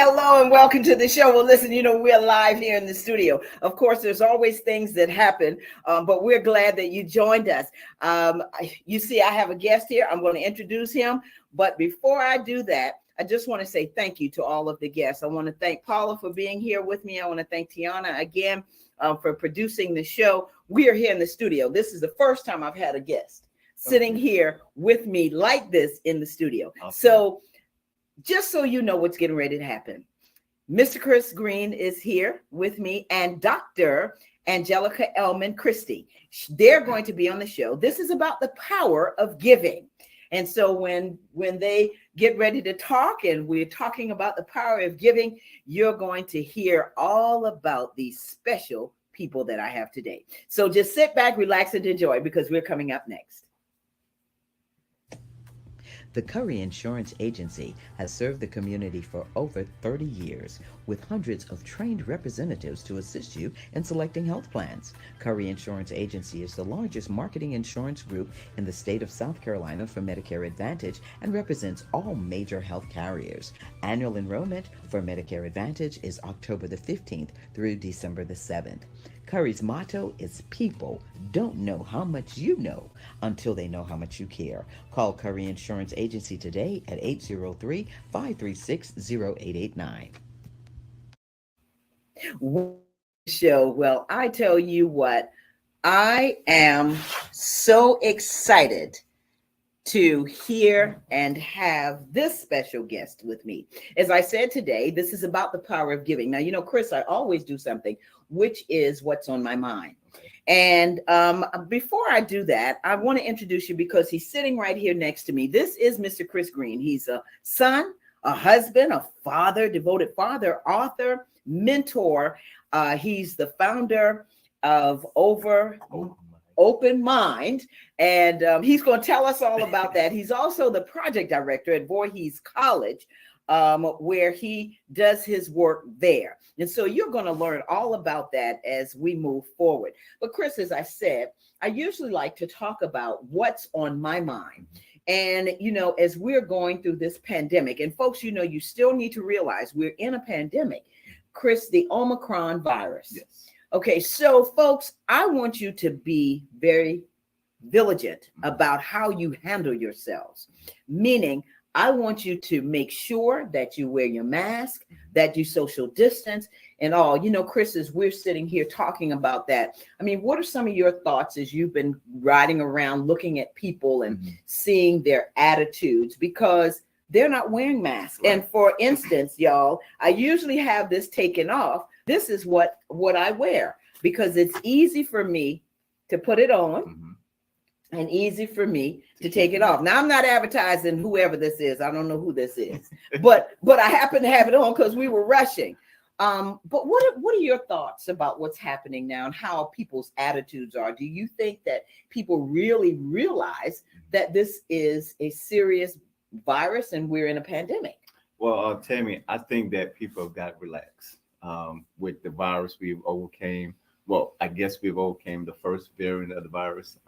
Hello and welcome to the show. Well, listen, we're live here in the studio. Of course, there's always things that happen, but we're glad that you joined us. You see, I have a guest here. I'm going to introduce him. But before I do that, I just want to say thank you to all of the guests. I want to thank Paula for being here with me. I want to thank Tiana again for producing the show. We are here in the studio. This is the first time I've had a guest sitting here with me like this in the studio. Okay. So just so you know what's getting ready to happen, Mr. Chris Green is here with me and Dr. Angelica Elman Christie. They're going to be on the show. This is about the power of giving. And so when they get ready to talk and we're talking about the power of giving, you're going to hear all about these special people that I have today. So just sit back, relax, and enjoy because we're coming up next. The Curry Insurance Agency has served the community for over 30 years with hundreds of trained representatives to assist you in selecting health plans. Curry Insurance Agency is the largest marketing insurance group in the state of South Carolina for Medicare Advantage and represents all major health carriers. Annual enrollment for Medicare Advantage is October the 15th through December the 7th. Curry's motto is people don't know how much you know until they know how much you care. Call Curry Insurance Agency today at 803-536-0889. Show. Well, I tell you what, I am so excited to hear and have this special guest with me. As I said today, this is about the power of giving. Now, Chris, I always do something, which is what's on my mind. And before I do that, I want to introduce you because he's sitting right here next to me. This is Mr. Chris Green. He's a son, a husband, a father, devoted father, author, mentor. He's the founder of Open Mind, and he's going to tell us all about that. He's also the project director at Voorhees College, where he does his work there. And so you're going to learn all about that as we move forward. But Chris, as I said, I usually like to talk about what's on my mind. And, as we're going through this pandemic, and folks, you still need to realize we're in a pandemic. Chris, the Omicron virus. Yes. Okay, so folks, I want you to be very vigilant about how you handle yourselves, meaning I want you to make sure that you wear your mask, that you social distance and all. Chris, as we're sitting here talking about that, what are some of your thoughts as you've been riding around looking at people and seeing their attitudes because they're not wearing masks? Right. And for instance, y'all, I usually have this taken off. This is what I wear because it's easy for me to put it on and easy for me to take it off. Now, I'm not advertising whoever this is. I don't know who this is, but I happen to have it on because we were rushing. But what are your thoughts about what's happening now and how people's attitudes are? Do you think that people really realize that this is a serious virus and we're in a pandemic? Well, Tammy, I think that people have got relaxed with the virus. We've overcame. Well, I guess we've overcame the first variant of the virus,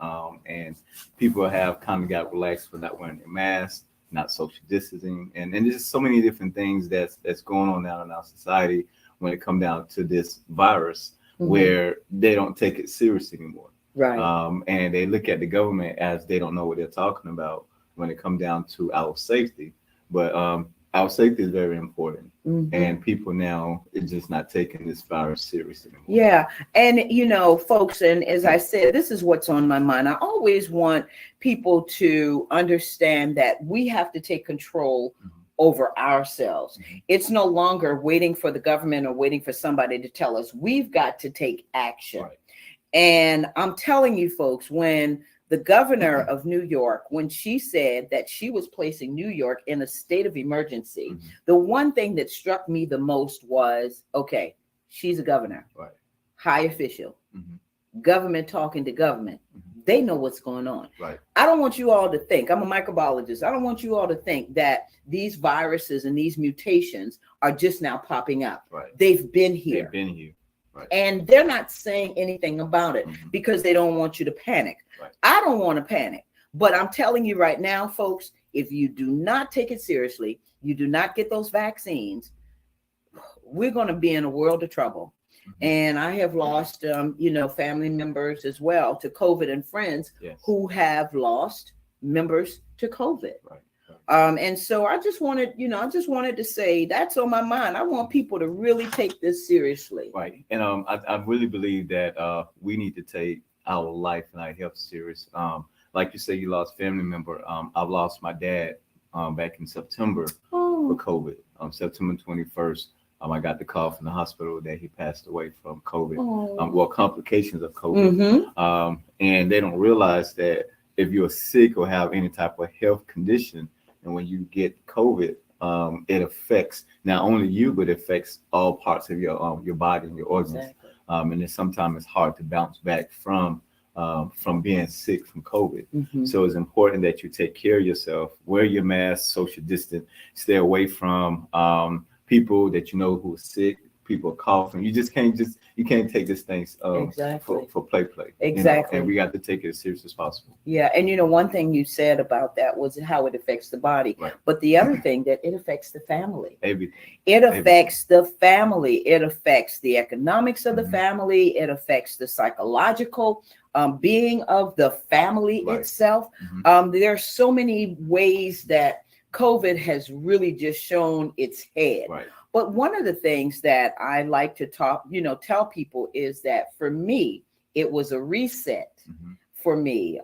and people have kind of got relaxed for not wearing their masks, not social distancing, and there's just so many different things that's going on now in our society when it comes down to this virus, where they don't take it seriously anymore. Right. And they look at the government as they don't know what they're talking about when it comes down to our safety. But our safety is very important. And people now is just not taking this virus seriously anymore. Yeah. And, folks, and as I said, this is what's on my mind. I always want people to understand that we have to take control over ourselves. It's no longer waiting for the government or waiting for somebody to tell us. We've got to take action. Right. And I'm telling you, folks, when the governor of New York, when she said that she was placing New York in a state of emergency, the one thing that struck me the most was, okay, she's a governor, right, high official, government talking to government. They know what's going on. Right. I don't want you all to think, I'm a microbiologist, I don't want you all to think that these viruses and these mutations are just now popping up. Right. They've been here. They've been here. Right. And they're not saying anything about it because they don't want you to panic. Right. I don't want to panic, but I'm telling you right now, folks, if you do not take it seriously, you do not get those vaccines, we're going to be in a world of trouble. And I have lost, family members as well to COVID, and friends who have lost members to COVID. Right. And so I just wanted to say that's on my mind. I want people to really take this seriously. Right. And I really believe that we need to take our life and our health serious. Like you say, you lost family member. I've lost my dad back in September for COVID. September 21st. I got the call from the hospital that he passed away from COVID. Complications of COVID. And they don't realize that if you're sick or have any type of health condition, and when you get COVID, it affects not only you, but it affects all parts of your body and your organs. Exactly. And then sometimes it's hard to bounce back from being sick from COVID. So it's important that you take care of yourself, wear your mask, social distance, stay away from people that you know who are sick, people are coughing. You can't take this thing for play. Exactly. And we got to take it as serious as possible. Yeah. And one thing you said about that was how it affects the body. Right. But the other thing, that it affects the family. Everything. It affects the family. It affects the economics of the Mhm. family. It affects the psychological being of the family itself. There are so many ways that COVID has really just shown its head. Right. But one of the things that I like to tell people is that for me, it was a reset. For me,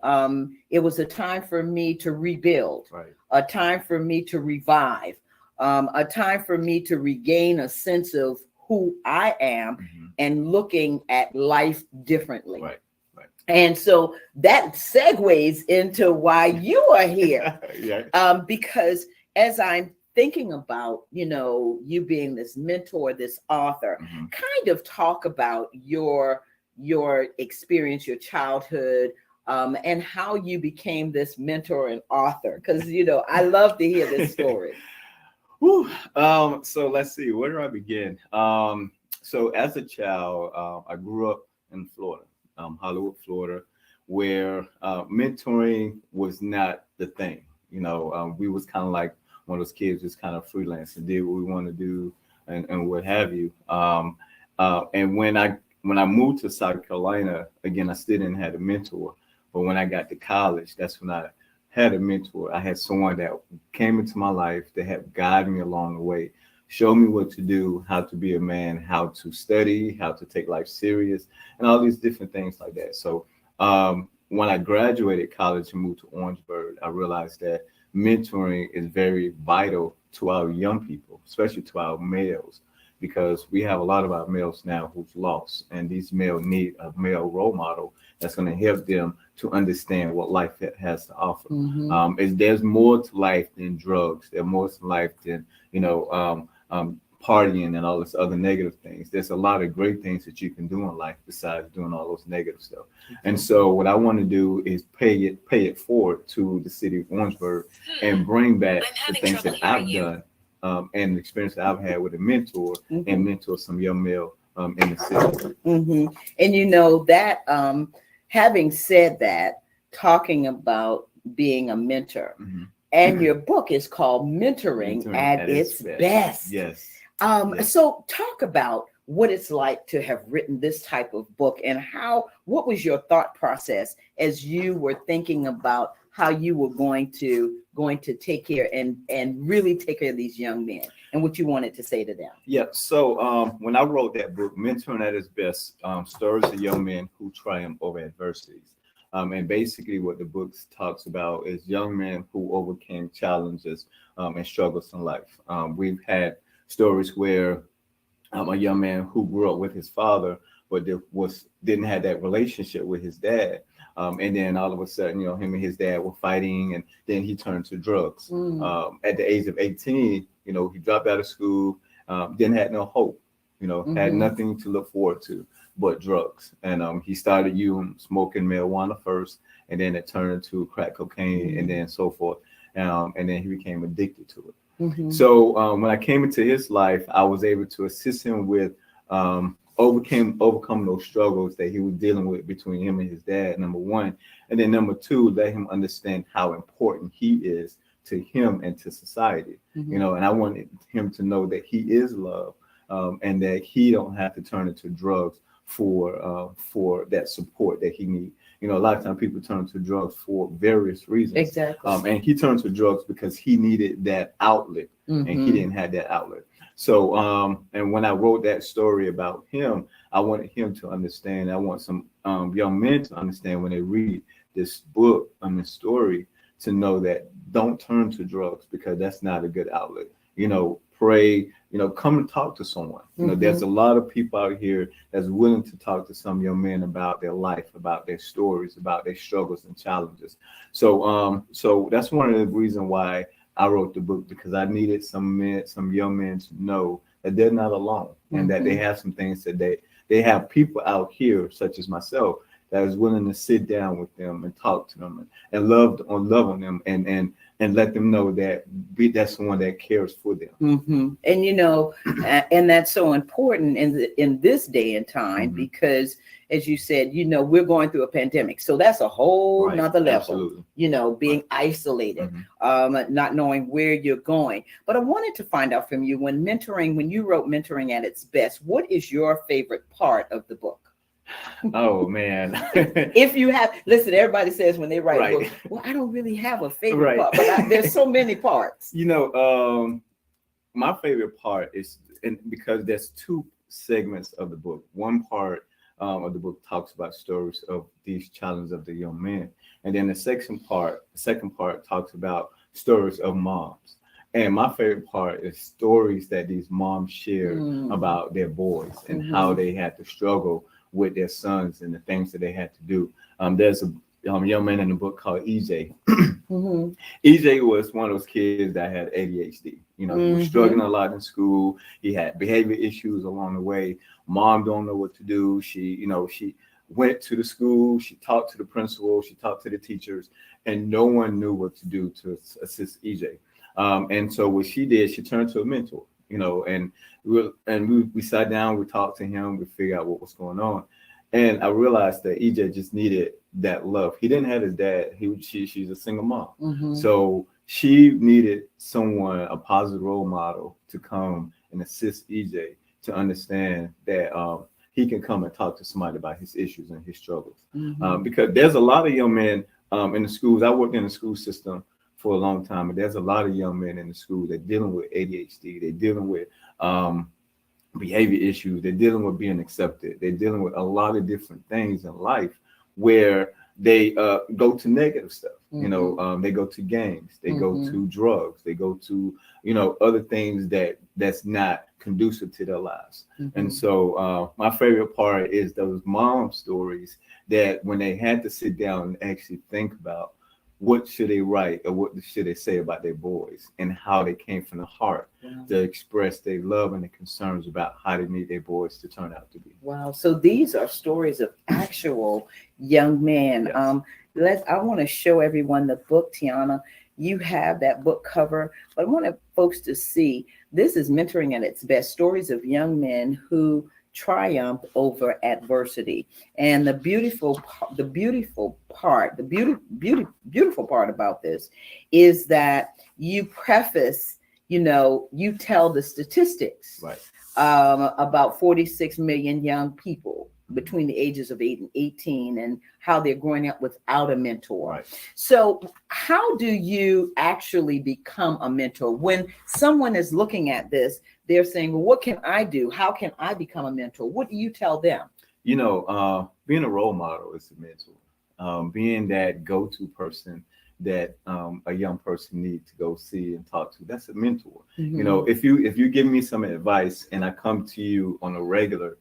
it was a time for me to rebuild, a time for me to revive, a time for me to regain a sense of who I am and looking at life differently. Right. And so that segues into why you are here. Because as I'm thinking about, you being this mentor, this author, kind of talk about your experience, your childhood, and how you became this mentor and author. Because, I love to hear this story. So let's see, where do I begin? So as a child, I grew up in Florida. Hollywood, Florida, where mentoring was not the thing. We was kind of like one of those kids just kind of freelance and did what we want to do and what have you. And when I moved to South Carolina, again, I still didn't have a mentor. But when I got to college, that's when I had a mentor. I had someone that came into my life that had guided me along the way, showed me what to do, how to be a man, how to study, how to take life serious, and all these different things like that. So when I graduated college and moved to Orangeburg, I realized that mentoring is very vital to our young people, especially to our males, because we have a lot of our males now who's lost, and these males need a male role model that's going to help them to understand what life has to offer. There's more to life than drugs. There's more to life than, partying and all this other negative things. There's a lot of great things that you can do in life besides doing all those negative stuff. And so what I want to do is pay it forward to the city of Orangeburg and bring back the things that I've done and the experience that I've had with a mentor and mentor some young male in the city. And that having said that, talking about being a mentor, and your book is called Mentoring at its Best. Yes. So talk about what it's like to have written this type of book, and what was your thought process as you were thinking about how you were going to take care and really take care of these young men, and what you wanted to say to them. Yeah. So when I wrote that book, Mentoring at Its Best, stories of young men who triumph over adversities. And basically what the book talks about is young men who overcame challenges and struggles in life. We've had stories where a young man who grew up with his father, but didn't have that relationship with his dad. And then all of a sudden, him and his dad were fighting, and then he turned to drugs. At the age of 18, he dropped out of school, didn't have no hope, had nothing to look forward to but drugs. And he started smoking marijuana first, and then it turned to crack cocaine, and then so forth. And then he became addicted to it. So when I came into his life, I was able to assist him with overcome those struggles that he was dealing with between him and his dad, number one. And then number two, let him understand how important he is to him and to society. And I wanted him to know that he is loved, and that he don't have to turn into drugs for that support that he needs. You know, a lot of times people turn to drugs for various reasons. Exactly. And he turned to drugs because he needed that outlet, and he didn't have that outlet. So, and when I wrote that story about him, I wanted him to understand. I want some young men to understand when they read this book, this story, to know that don't turn to drugs because that's not a good outlet. You know, pray, you know, come and talk to someone. You know, there's a lot of people out here that's willing to talk to some young men about their life, about their stories, about their struggles and challenges. So that's one of the reasons why I wrote the book, because I needed some men, some young men to know that they're not alone, and that they have some things that they have people out here, such as myself, that is willing to sit down with them and talk to them and love on them and let them know that that's someone that cares for them. And you know, and that's so important in this day and time, because as you said, you know, we're going through a pandemic, so that's a whole nother level. Absolutely. You know, being isolated, not knowing where you're going. But I wanted to find out from you, when you wrote Mentoring at its Best, what is your favorite part of the book? Oh man. If you have, listen, everybody says when they write a book, well, I don't really have a favorite part, but there's so many parts. You know, my favorite part is, and because there's two segments of the book. One part of the book talks about stories of these challenges of the young men, and then the second part talks about stories of moms. And my favorite part is stories that these moms share about their boys and how they had to struggle with their sons and the things that they had to do. There's a young man in the book called EJ. EJ was one of those kids that had ADHD. You know, he was struggling a lot in school. He had behavior issues along the way. Mom don't know what to do. She went to the school. She talked to the principal. She talked to the teachers, and no one knew what to do to assist EJ. And so what she did, she turned to a mentor. You know, and we sat down, we talked to him, we figured out what was going on, and I realized that EJ just needed that love. He didn't have his dad. She's a single mom, so she needed someone, a positive role model, to come and assist EJ to understand that he can come and talk to somebody about his issues and his struggles. Because there's a lot of young men in the schools. I worked in the school system for a long time, and there's a lot of young men in the school that dealing with ADHD, they're dealing with behavior issues, they're dealing with being accepted, they're dealing with a lot of different things in life where they go to negative stuff. You know, they go to gangs, they go to drugs, they go to, you know, other things that's not conducive to their lives. And so my favorite part is those mom stories that when they had to sit down and actually think about what should they write or what should they say about their boys, and how they came from the heart to express their love and their concerns about how they need their boys to turn out to be. Wow. So these are stories of actual young men. Yes. I want to show everyone the book, Tiana. You have that book cover, but I want folks to see, this is Mentoring at its Best, stories of young men who triumphed over adversity. And the beautiful part about this is that you preface, you know, you tell the statistics about 46 million young people between the ages of 8 and 18, and how they're growing up without a mentor. So how do you actually become a mentor? When someone is looking at this, they're saying, well, what can I do? How can I become a mentor? What do you tell them? You know, being a role model is a mentor. Being that go-to person that a young person needs to go see and talk to, that's a mentor. You know, if you give me some advice and I come to you on a regular,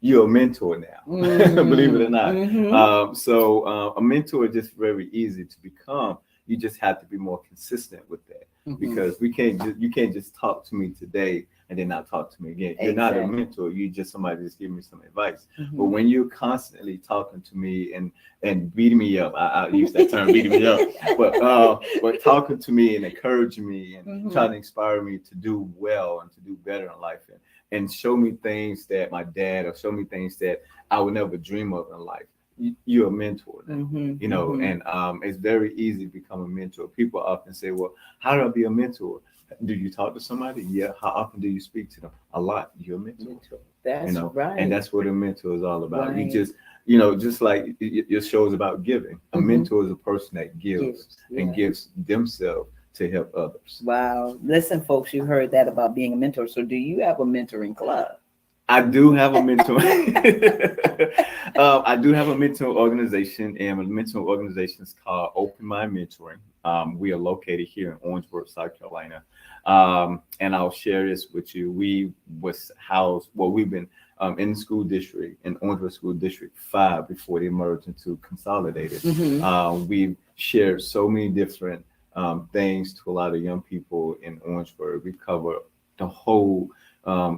you're a mentor now, believe it or not. So a mentor is just very easy to become. You just have to be more consistent with that, because you can't just talk to me today and then not talk to me again. You're not a mentor. You're just somebody that's giving me some advice. But when you're constantly talking to me and beating me up, I use that term, beating me up, but talking to me and encouraging me and trying to inspire me to do well and to do better in life, and show me things that my dad, or show me things that I would never dream of in life. You're a mentor now, you know, and it's very easy to become a mentor. People often say, well, how do I be a mentor? Do you talk to somebody? Yeah. How often do you speak to them? A lot. You're a mentor. That's right. And that's what a mentor is all about. You Right. just, just like your show is about giving. A mentor is a person that gives and Yeah. gives themselves to help others. Wow. Listen, folks, you heard that about being a mentor. So do you have a mentoring club? I do have a mentor. I do have a mentor organization, and my mentor organization is called Open Mind Mentoring. We are located here in Orangeburg, South Carolina. And I'll share this with you. We was housed, well, we've been in the school district, in Orangeburg School District 5 before they merged into Consolidated. We've shared so many different things to a lot of young people in Orangeburg. We cover the whole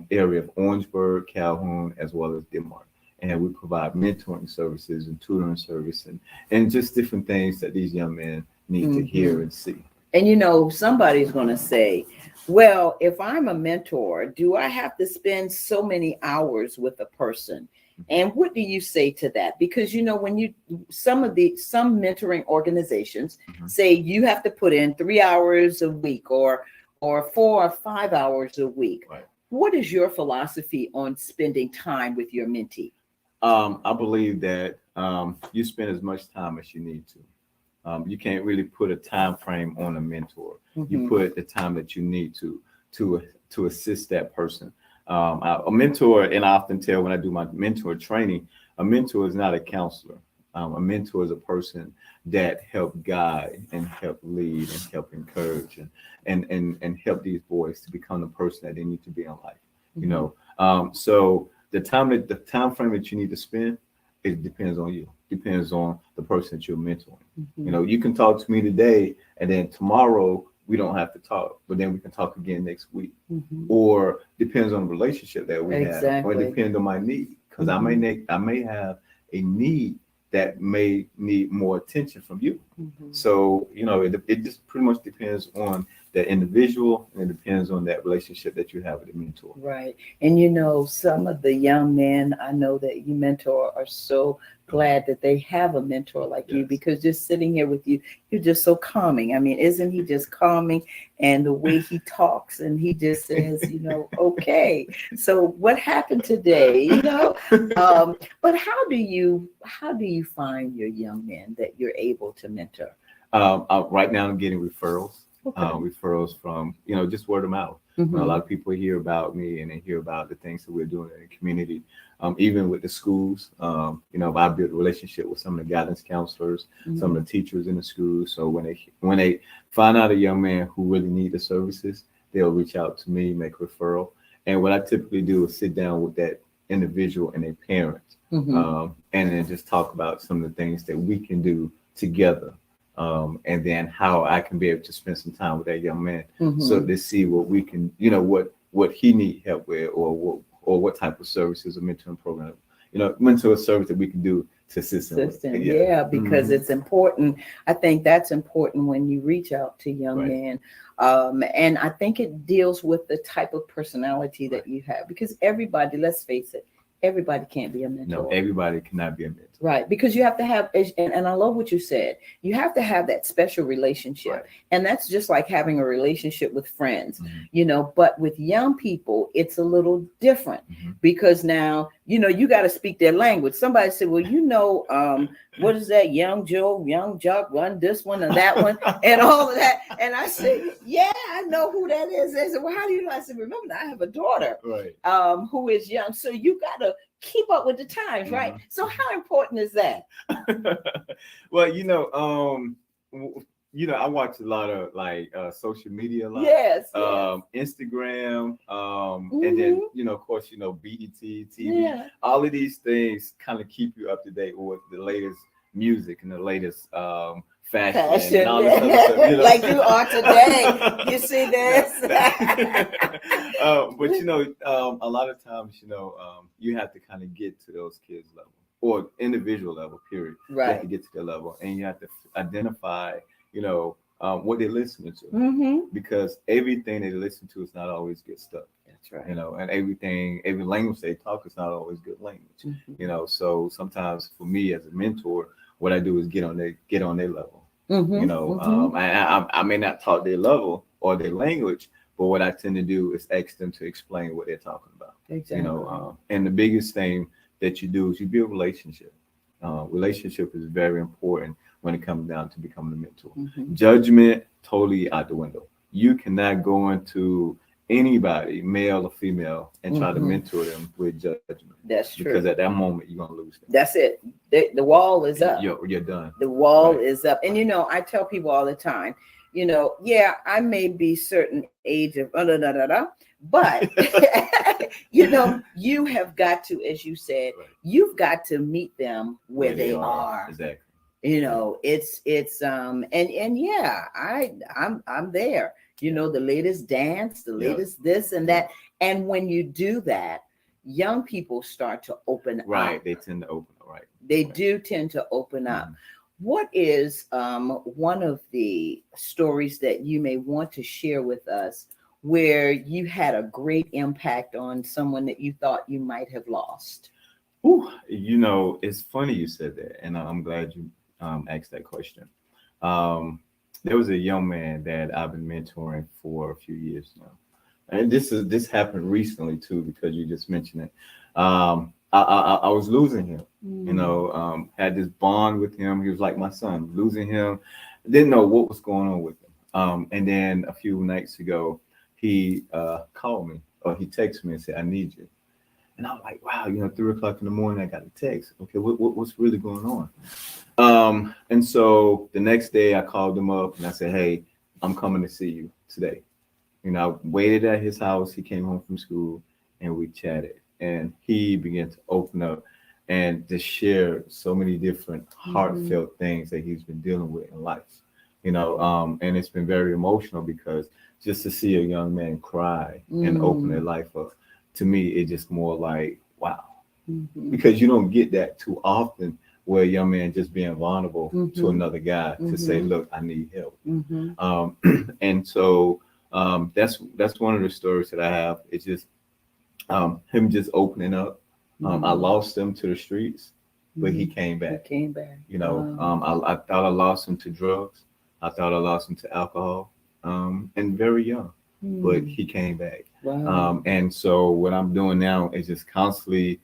area of Orangeburg, Calhoun, as well as Denmark. And we provide mentoring services and tutoring service and just different things that these young men need to hear and see. And somebody's going to say, well, if I'm a mentor, do I have to spend so many hours with a person? And what do you say to that? Because when some mentoring organizations say you have to put in 3 hours a week or 4 or 5 hours a week. Right. What is your philosophy on spending time with your mentee? I believe that you spend as much time as you need to. You can't really put a time frame on a mentor. You put the time that you need to assist that person. A mentor, and I often tell when I do my mentor training, a mentor is not a counselor. A mentor is a person that help guide and help lead and help encourage and help these boys to become the person that they need to be in life. So the time frame that you need to spend, it depends on you. Depends on the person that you're mentoring. You can talk to me today, and then tomorrow we don't have to talk, but then we can talk again next week. Or depends on the relationship that we have, or it depends on my need, because I may have a need that may need more attention from you. So, it just pretty much depends on the individual, and it depends on that relationship that you have with the mentor. Right. And some of the young men I know that you mentor are so glad that they have a mentor like you, because just sitting here with you, you're just so calming. I mean, isn't he just calming? And the way he talks, and he just says, okay. So what happened today? But how do you find your young men that you're able to mentor? Right now I'm getting referrals. Referrals from, just word of mouth. A lot of people hear about me and they hear about the things that we're doing in the community. Even with the schools, I built a relationship with some of the guidance counselors, some of the teachers in the schools. So when they find out a young man who really need the services, they'll reach out to me, make a referral. And what I typically do is sit down with that individual and their parents, and then just talk about some of the things that we can do together. And then how I can be able to spend some time with that young man, so they see what we can, what he need help with, or what type of services or mentoring program, mentor service that we can do to assist him. Yeah, because it's important. I think that's important when you reach out to young men. And I think it deals with the type of personality that you have, because everybody, let's face it, everybody can't be a mentor. No, everybody cannot be a mentor. Right, because you have to have, and I love what you said, you have to have that special relationship. Right. And that's just like having a relationship with friends, but with young people, it's a little different, because now, you got to speak their language. Somebody said, well, what is that? Young Joe, young Jock, one, this one and that one, and all of that. And I said, yeah, I know who that is. They said, well, how do you know? I said, remember, I have a daughter who is young. So you got to keep up with the times, right? So how important is that? Well, I watch a lot of social media, Yes. Instagram, and then of course BET, TV. All of these things kind of keep you up to date with the latest music and the latest fashion and all this other stuff, like you are today. You see this? But a lot of times, you have to kind of get to those kids' level or individual level, period. Right. You have to get to their level, and you have to identify, what they're listening to, because everything they listen to is not always good stuff. That's right. And every language they talk is not always good language. So sometimes for me as a mentor, what I do is get on their level. I may not talk their level or their language, But what I tend to do is ask them to explain what they're talking about. Exactly. And the biggest thing that you do is you build relationship. Relationship is very important when it comes down to becoming a mentor. Mhm. Judgment totally out the window. You cannot go into anybody, male or female, and try to Mhm. mentor them with judgment. That's true. Because at that moment you're gonna lose them. That's it. The wall is up. You're done. The wall Right. is up. And I tell people all the time, yeah, I may be certain age of da, da, da, da, but you have got to, as you said, Right. you've got to meet them where they are. Exactly. And yeah, I'm there. The latest dance, the latest this and that. And when you do that, young people start to open Right. up. They tend to open up. Right. They Right. do tend to open up. Mhm. What is one of the stories that you may want to share with us where you had a great impact on someone that you thought you might have lost? Ooh, it's funny you said that, and I'm glad you asked that question. Um, there was a young man that I've been mentoring for a few years now, and this happened recently too because you just mentioned it. I was losing him. Had this bond with him. He was like my son. Losing him, didn't know what was going on with him. And then a few nights ago, he called me or he texted me and said, "I need you." And I'm like, wow, 3 o'clock in the morning, I got a text. Okay, what's really going on? And so the next day I called him up and I said, "Hey, I'm coming to see you today." I waited at his house. He came home from school and we chatted. And he began to open up and to share so many different heartfelt things that he's been dealing with in life. And it's been very emotional because just to see a young man cry and open their life up, to me, it's just more like, wow. Because you don't get that too often where a young man just being vulnerable to another guy to say, "Look, I need help." And so that's one of the stories that I have. It's just him just opening up. I lost him to the streets, but he came back. He came back. I thought I lost him to drugs. I thought I lost him to alcohol, and very young, but he came back. Wow. And so what I'm doing now is just constantly,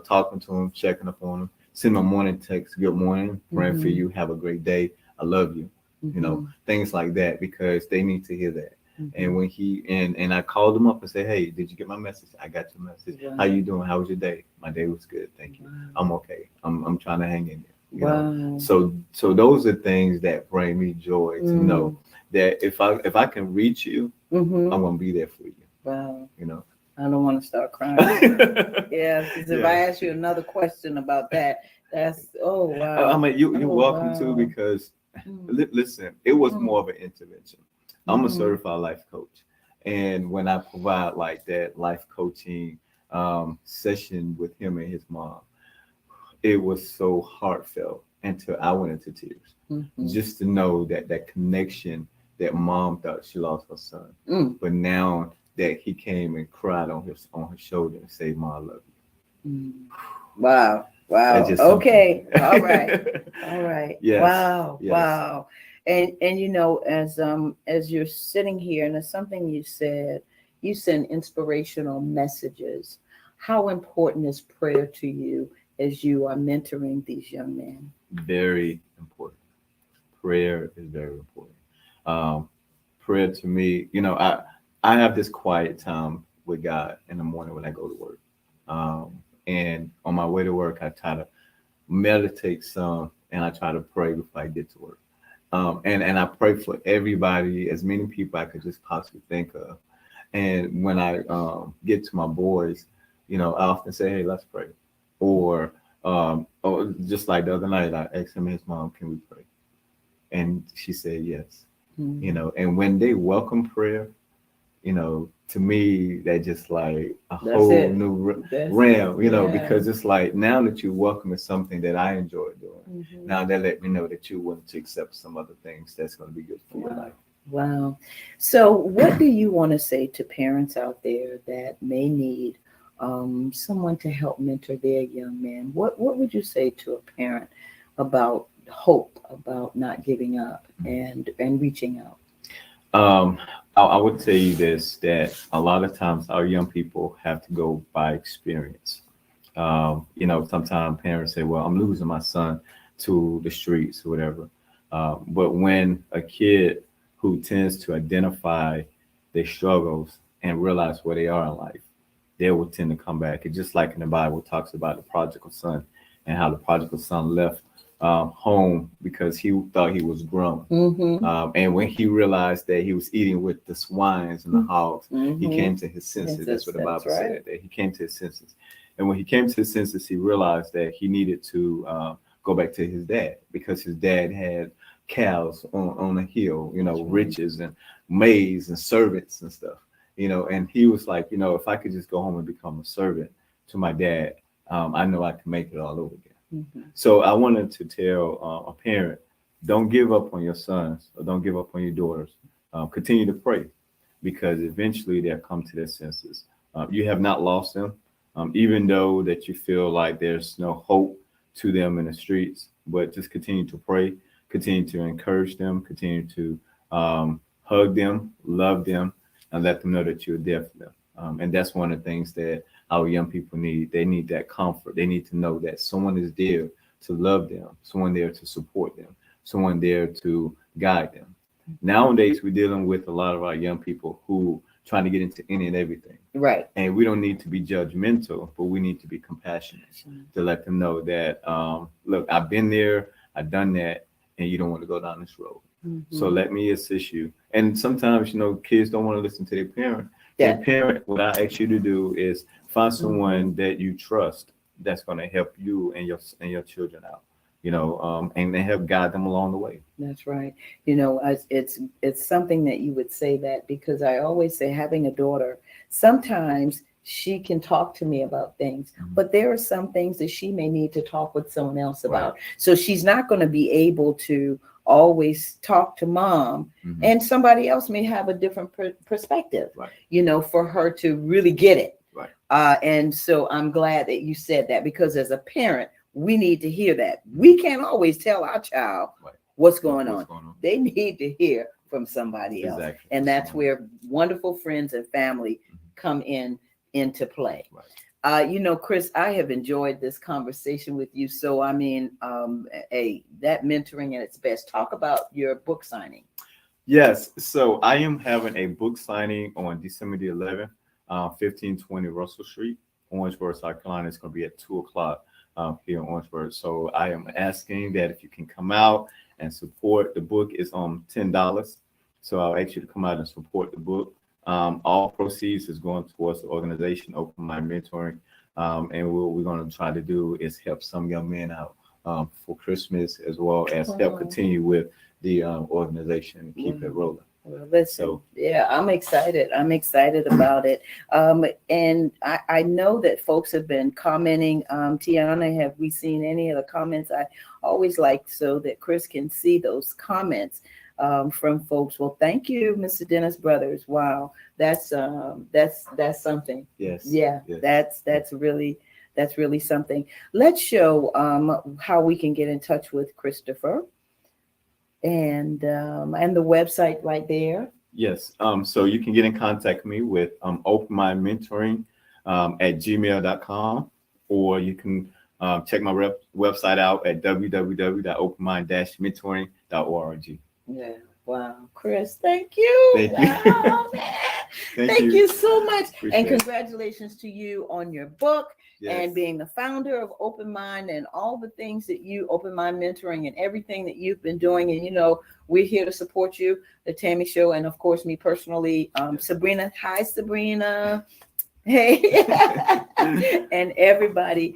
talking to him, checking up on him, send my morning text, "Good morning, praying for you, have a great day, I love you," things like that, because they need to hear that. And when he and I called him up and said, "Hey, did you get my message?" "I got your message." Wow. "How you doing? How was your day?" "My day was good, thank you. I'm okay. I'm trying to hang in there." Wow. So those are things that bring me joy to know that if I can reach you, I'm gonna be there for you. Wow. You know. I don't want to start crying. Yeah, because if I ask you another question about that, that's wow. I mean, you're welcome wow. to, because listen, it was more of an intervention. I'm a certified life coach, and when I provide like that life coaching session with him and his mom, it was so heartfelt until I went into tears, just to know that connection that mom thought she lost her son, but now that he came and cried on her shoulder and said, "Mom, I love you." Wow. Wow. Okay. All right. All right. Yes. Wow. Yes. Wow. And as you're sitting here, and it's something you said, you send inspirational messages. How important is prayer to you as you are mentoring these young men? Very important. Prayer is very important. Prayer to me, I have this quiet time with God in the morning when I go to work. And on my way to work, I try to meditate some and I try to pray before I get to work. And I pray for everybody, as many people I could just possibly think of. And when I get to my boys, I often say, "Hey, let's pray." Or just like the other night, I asked him and his mom, "Can we pray?" And she said yes. And when they welcome prayer, to me, that just like a whole new realm, because it's like, now that you welcome is something that I enjoy doing. Now they let me know that you want to accept some other things that's going to be good for your life. Wow. So what do you want to say to parents out there that may need someone to help mentor their young men? What would you say to a parent about hope, about not giving up and reaching out? Um, I would tell you this, that a lot of times our young people have to go by experience. Sometimes parents say, well, I'm losing my son to the streets or whatever. But when a kid who tends to identify their struggles and realize where they are in life, they will tend to come back. It's just like in the Bible it talks about the prodigal son and how the prodigal son left home because he thought he was grown. Mm-hmm. And when he realized that he was eating with the swines and the hogs, he Mm-hmm. came to his senses. That's what the Bible That's right. said, that he came to his senses. And when he came to his senses, he realized that he needed to go back to his dad because his dad had cows on a hill, That's right. riches and maize and servants and stuff, and he was like, if I could just go home and become a servant to my dad, I know I can make it all over again. Mm-hmm. So I wanted to tell a parent, don't give up on your sons or don't give up on your daughters. Continue to pray because eventually they'll come to their senses. You have not lost them, even though that you feel like there's no hope to them in the streets. But just continue to pray, continue to encourage them, continue to hug them, love them, and let them know that you're there for them. And that's one of the things that our young people need. They need that comfort. They need to know that someone is there to love them, someone there to support them, someone there to guide them. Nowadays, we're dealing with a lot of our young people who trying to get into any and everything. Right. And we don't need to be judgmental, but we need to be compassionate to let them know that, look, I've been there, I've done that, and you don't want to go down this road. Mm-hmm. So let me assist you. And sometimes, kids don't want to listen to their parent. Yeah. Their parent, what I ask you to do is find someone that you trust that's going to help you and your children out, and they help guide them along the way. That's right. It's something that you would say that because I always say having a daughter, sometimes she can talk to me about things, but there are some things that she may need to talk with someone else about. Right. So she's not going to be able to always talk to mom, and somebody else may have a different perspective, Right. For her to really get it. Right. And so I'm glad that you said that because as a parent, we need to hear that. We can't always tell our child Right. what's going What's on. going on. They need to hear from somebody else. Exactly. And that's where wonderful friends and family come into play. Right. Chris, I have enjoyed this conversation with you. So, I mean, that mentoring at its best. Talk about your book signing. Yes. So I am having a book signing on December the 11th, 1520 Russell Street, Orangeburg, South Carolina. It's going to be at 2:00 here in Orangeburg. So I am asking that if you can come out and support. The book is on $10. So I'll ask you to come out and support the book. All proceeds is going towards the organization Open Mind Mentoring. And what we're going to try to do is help some young men out for Christmas, as well as help continue with the organization and keep it rolling. Well, listen, yeah, I'm excited. I'm excited about it. And I know that folks have been commenting. Tiana, have we seen any of the comments? I always like so that Chris can see those comments from folks. Well, thank you, Mr. Dennis Brothers. Wow, that's something. Yes. Yeah, yes. that's really something. Let's show how we can get in touch with Christopher. And the website right there. Yes. So you can get in contact with me with Open Mind Mentoring at gmail.com, or you can check my website out at www.openmind-mentoring.org. Yeah. Wow. Chris, thank you. Thank you. Wow, man. Thank you so much. Appreciate and it. congratulations to you on your book. Yes. And being the founder of Open Mind and all the things that you, Open Mind Mentoring, and everything that you've been doing. And, we're here to support you, the Tammy Show, and of course, me personally, Sabrina. Hi, Sabrina. Hey, and everybody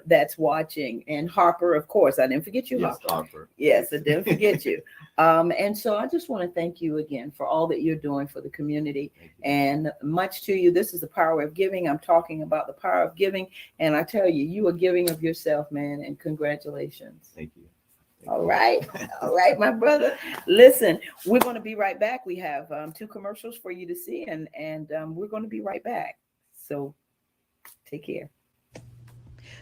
that's watching. And Harper, of course, I didn't forget you, Yes, Harper. Yes, I didn't forget you. And so I just want to thank you again for all that you're doing for the community, and much to you. This is the power of giving. I'm talking about the power of giving, and I tell you, you are giving of yourself, man, and congratulations. Thank you. All right, my brother. Listen, we're going to be right back. We have 2 commercials for you to see, and we're going to be right back. So take care.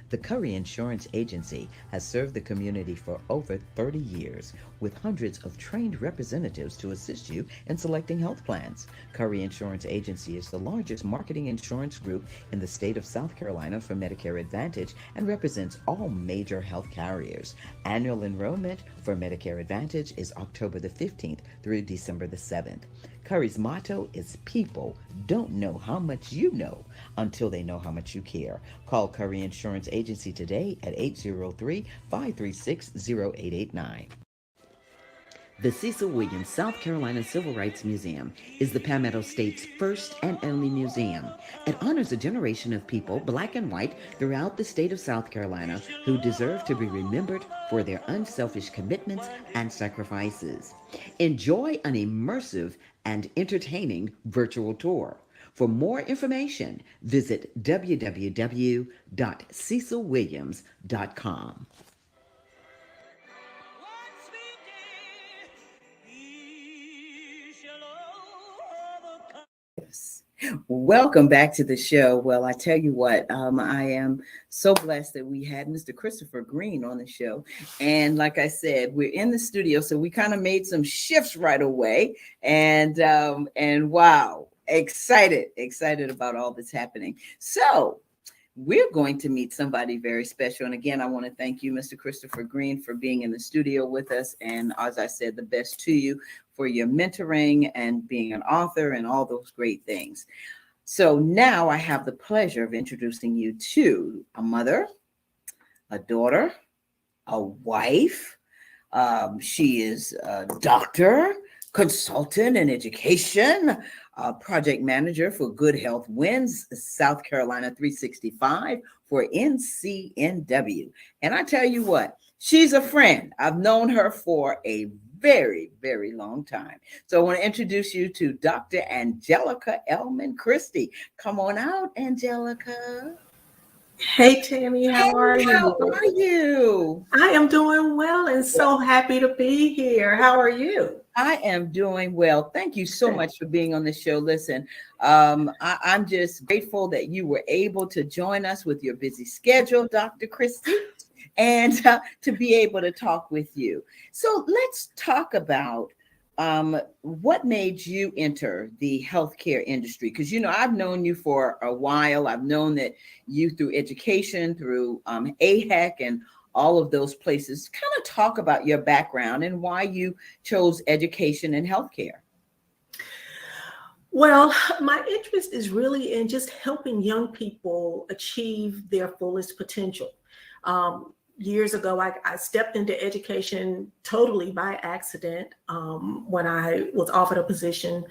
The Curry Insurance Agency has served the community for over 30 years with hundreds of trained representatives to assist you in selecting health plans. Curry Insurance Agency is the largest marketing insurance group in the state of South Carolina for Medicare Advantage and represents all major health carriers. Annual enrollment for Medicare Advantage is October the 15th through December the 7th. Curry's motto is people don't know how much you know until they know how much you care. Call Curry Insurance Agency today at 803-536-0889. The Cecil Williams South Carolina Civil Rights Museum is the Palmetto State's first and only museum. It honors a generation of people, black and white, throughout the state of South Carolina who deserve to be remembered for their unselfish commitments and sacrifices. Enjoy an immersive and entertaining virtual tour. For more information, visit www.cecilwilliams.com. Welcome back to the show. Well, I tell you what, I am so blessed that we had Mr. Christopher Green on the show. And like I said, we're in the studio, so we kind of made some shifts right away. And wow, excited about all that's happening. So we're going to meet somebody very special. And again, I want to thank you, Mr. Christopher Green, for being in the studio with us. And as I said, the best to you for your mentoring and being an author and all those great things. So now I have the pleasure of introducing you to a mother, a daughter, a wife. She is a doctor, consultant in education, project manager for Good Health Wins South Carolina 365 for NCNW. And I tell you what, she's a friend. I've known her for a very, very long time. So I want to introduce you to Dr. Angelica Elman Christie. Come on out, Angelica. Hey, Tammy, how are you? How are you? I am doing well and so happy to be here. How are you? I am doing well. Thank you so much for being on the show. Listen, I'm just grateful that you were able to join us with your busy schedule, Dr. Christie, and to be able to talk with you. So let's talk about what made you enter the healthcare industry? Because, I've known you for a while. I've known that you through education, through AHEC and all of those places. Kind of talk about your background and why you chose education and healthcare. Well, my interest is really in just helping young people achieve their fullest potential. Years ago, I stepped into education totally by accident when I was offered a position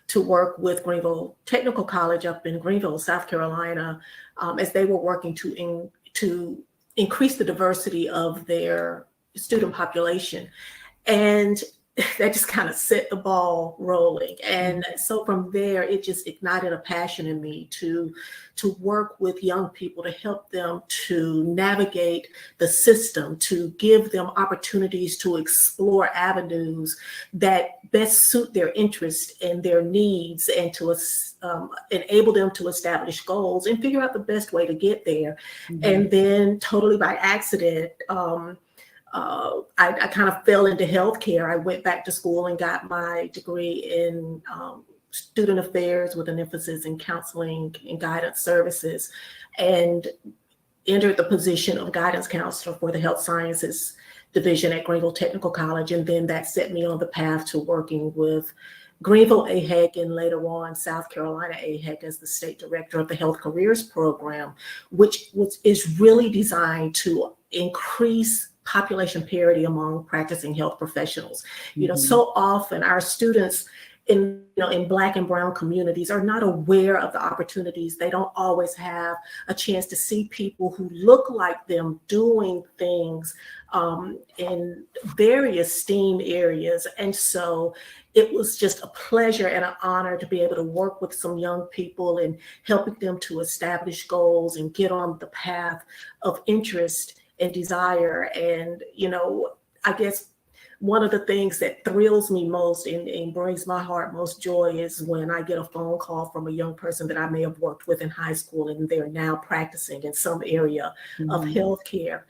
to work with Greenville Technical College up in Greenville, South Carolina, as they were working to increase the diversity of their student population. And that just kind of set the ball rolling. And so from there, it just ignited a passion in me to work with young people, to help them to navigate the system, to give them opportunities to explore avenues that best suit their interests and their needs, and to enable them to establish goals and figure out the best way to get there. And then totally by accident, I kind of fell into healthcare. I went back to school and got my degree in student affairs with an emphasis in counseling and guidance services, and entered the position of guidance counselor for the health sciences division at Greenville Technical College. And then that set me on the path to working with Greenville AHEC and later on South Carolina AHEC as the state director of the Health Careers Program, which is really designed to increase population parity among practicing health professionals. So often our students in Black and Brown communities are not aware of the opportunities. They don't always have a chance to see people who look like them doing things in various STEAM areas. And so it was just a pleasure and an honor to be able to work with some young people and helping them to establish goals and get on the path of interest and desire. And, I guess one of the things that thrills me most and brings my heart most joy is when I get a phone call from a young person that I may have worked with in high school, and they're now practicing in some area of healthcare.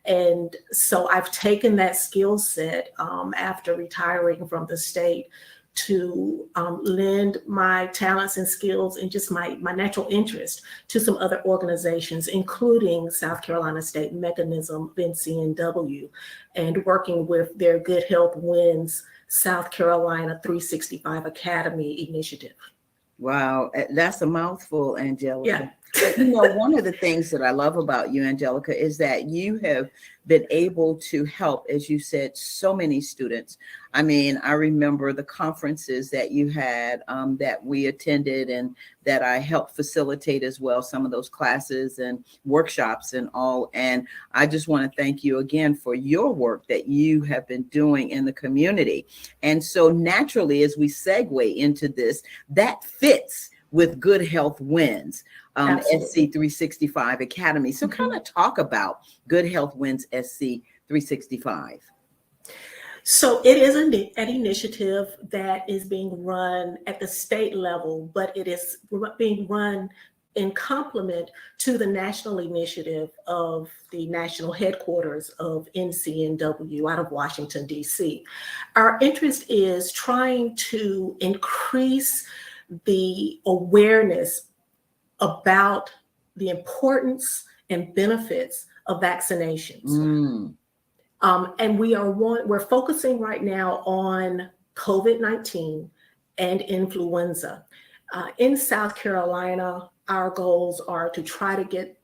And so I've taken that skill set after retiring from the state to lend my talents and skills and just my natural interest to some other organizations, including South Carolina State Mechanism, NCNW, and working with their Good Health Wins South Carolina 365 Academy initiative. Wow, that's a mouthful, Angelica. Yeah. But, you know, one of the things that I love about you, Angelica, is that you have been able to help, as you said, so many students. I mean, I remember the conferences that you had that we attended and that I helped facilitate as well, some of those classes and workshops and all. And I just want to thank you again for your work that you have been doing in the community. And so naturally, as we segue into this, that fits with Good Health Wins. SC 365 Academy. So kind of talk about Good Health Wins SC 365. So it is an initiative that is being run at the state level, but it is being run in complement to the national initiative of the national headquarters of NCNW out of Washington, D.C. Our interest is trying to increase the awareness about the importance and benefits of vaccinations. And we're focusing right now on COVID-19 and influenza. In South Carolina, our goals are to try to get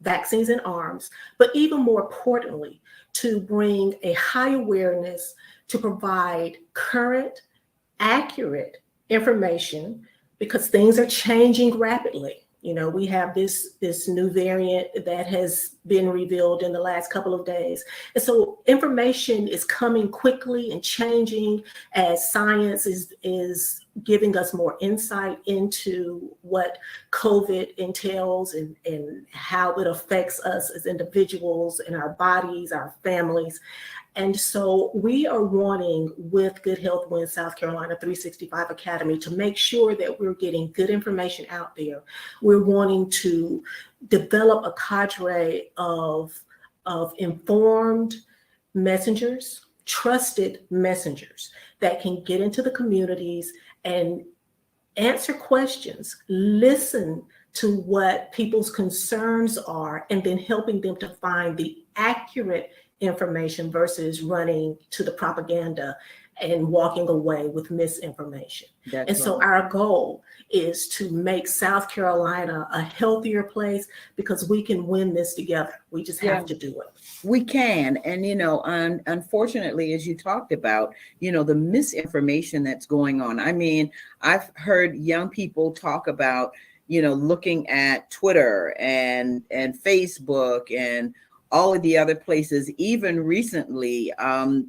vaccines in arms, but even more importantly, to bring a high awareness to provide current, accurate information because things are changing rapidly. You know, we have this new variant that has been revealed in the last couple of days. And so information is coming quickly and changing as science is giving us more insight into what COVID entails and how it affects us as individuals and our bodies, our families. And so we are wanting with Good Health Wins South Carolina 365 Academy to make sure that we're getting good information out there. We're wanting to develop a cadre of informed messengers, trusted messengers that can get into the communities and answer questions, listen to what people's concerns are, and then helping them to find the accurate information versus running to the propaganda and walking away with misinformation. So our goal is to make South Carolina a healthier place because we can win this together. We just have to do it. We can. And, you know, unfortunately, as you talked about, you know, the misinformation that's going on. I mean, I've heard young people talk about, you know, looking at Twitter and Facebook and all of the other places, even recently,